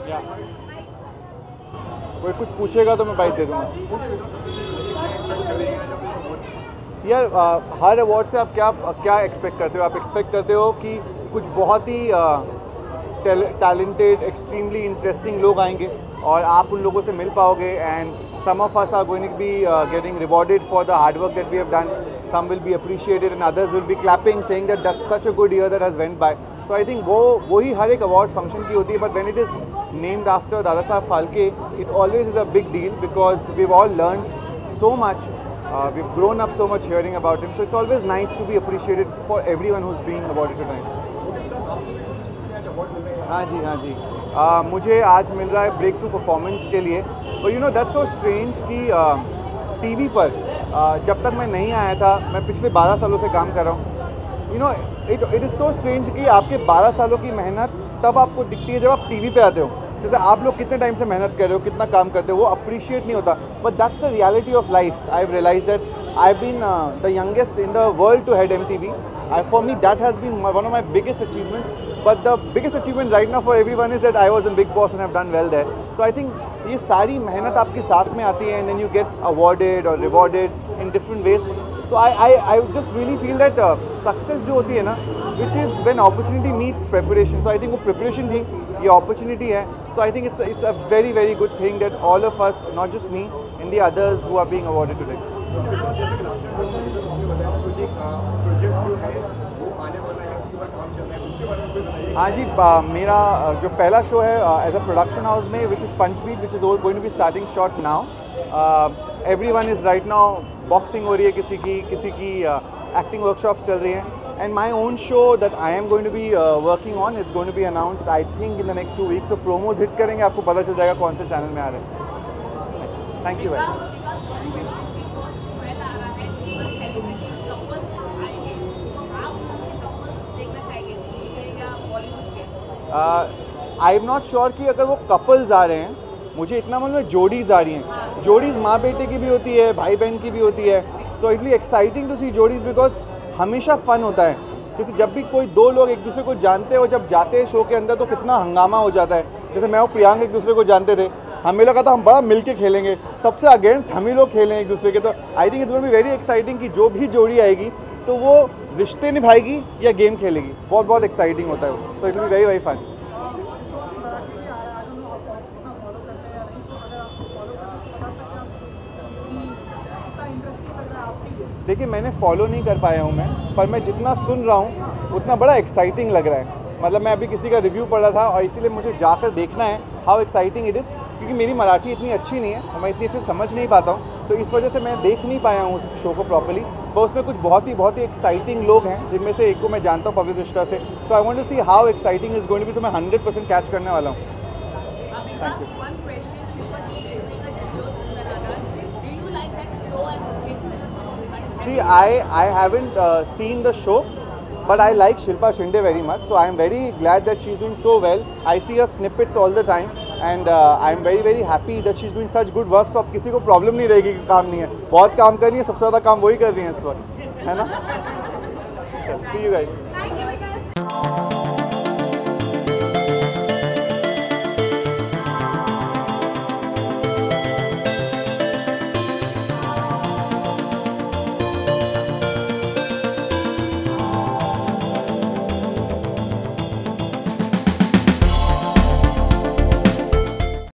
या कोई कुछ पूछेगा तो मैं बाइट दे दूँगा। यार हर अवार्ड से आप क्या एक्सपेक्ट करते हो? आप एक्सपेक्ट करते हो कि कुछ बहुत ही टैलेंटेड, एक्सट्रीमली इंटरेस्टिंग लोग आएंगे और आप उन लोगों से मिल पाओगे, and some of us are going to be getting rewarded for the hard work that we have done, some will be appreciated and others will be clapping saying that that's such a good year that has went by. So I think वही हर एक award function की होती है, but when it is named after Dadasaheb Phalke, it always is a big deal because we have all learned so much. We've grown up so much hearing about him, so it's always nice to be appreciated for everyone who's being awarded tonight. हाँ जी, मुझे आज मिल रहा है break through performance के लिए, और you know that's so strange कि TV पर जब तक मैं नहीं आया था, मैं पिछले 12 सालों से काम कर रहा हूँ. You know it is so strange कि आपके 12 सालों की मेहनत तब आपको दिखती है जब आप टीवी पे आते हो. जैसे आप लोग कितने टाइम से मेहनत कर रहे हो, कितना काम करते हो, वो अप्रिशिएट नहीं होता. But that's the reality of life. I have realised that I have been the youngest in the world to head MTV. For me that has been one of my biggest achievements. But the biggest achievement right now for everyone is that I was in Bigg Boss and have done well there. So I think ये सारी मेहनत आपके साथ में आती है, and then you gate awarded और rewarded in different ways. So I just really feel that success जो होती है ना, which is when opportunity meets preparation. So I think वो प्रिपरेशन थी, ये अपॉर्चुनिटी है. So I think it's a very very good thing that all of us, not just me, and the others who are being awarded today. हाँ जी, मेरा जो पहला show है as a production house में, which is Punchbeat, which is going to be starting shot now. Everyone is right now, boxing हो रही है, किसी की एक्टिंग वर्कशॉप्स चल रही हैं. And my own show that I am going to be working on, it's going to be announced I think in the next 2 weeks. So promos hit करेंगे, आपको पता चल जाएगा कौन से चैनल में आ रहे हैं. Thank you very much. I am not sure कि अगर वो कपल्स आ रहे हैं, मुझे इतना मालूम है जोड़ीज़ आ रही हैं. जोड़ीज़ माँ बेटे की भी होती है, भाई बहन की भी होती है. So it be exciting to see जोड़ीज़ बिकॉज हमेशा फ़न होता है. जैसे जब भी कोई दो लोग एक दूसरे को जानते हैं और जब जाते हैं शो के अंदर तो कितना हंगामा हो जाता है. जैसे मैं और प्रियांक एक दूसरे को जानते थे, हमें लगा था हम बड़ा मिल के खेलेंगे, सबसे अगेंस्ट हम ही लोग खेलें एक दूसरे के. तो I think it's going to be very exciting कि जो भी जोड़ी आएगी तो वो रिश्ते निभाएगी या गेम खेलेगी. बहुत एक्साइटिंग होता है वो. So it will be very very fun. देखिए, मैंने फॉलो नहीं कर पाया हूँ मैं, पर मैं जितना सुन रहा हूँ उतना बड़ा एक्साइटिंग लग रहा है. मतलब मैं अभी किसी का रिव्यू पढ़ रहा था और इसीलिए मुझे जाकर देखना है हाउ एक्साइटिंग इट इज़, क्योंकि मेरी मराठी इतनी अच्छी नहीं है और मैं इतनी अच्छे समझ नहीं पाता हूँ, तो इस वजह से मैं देख नहीं पाया हूँ उस शो को प्रॉपर्ली. पर उसमें कुछ बहुत ही एक्साइटिंग लोग हैं, जिनमें से एक को मैं जानता हूँ पवित्र रिश्ता से. So I want to see how exciting is going to be. तो मैं 100% कैच करने वाला हूँ. Thank you. See, I haven't seen the show, but I like Shilpa Shinde very much. So I am very glad that she's doing so well. I see her snippets all the time, and I am very happy that she's doing such good work. So अब किसी को problem नहीं रहेगी कि काम नहीं है. बहुत काम कर रही है, सबसे ज़्यादा काम वही कर रही है इस वक्त, है ना? See you guys.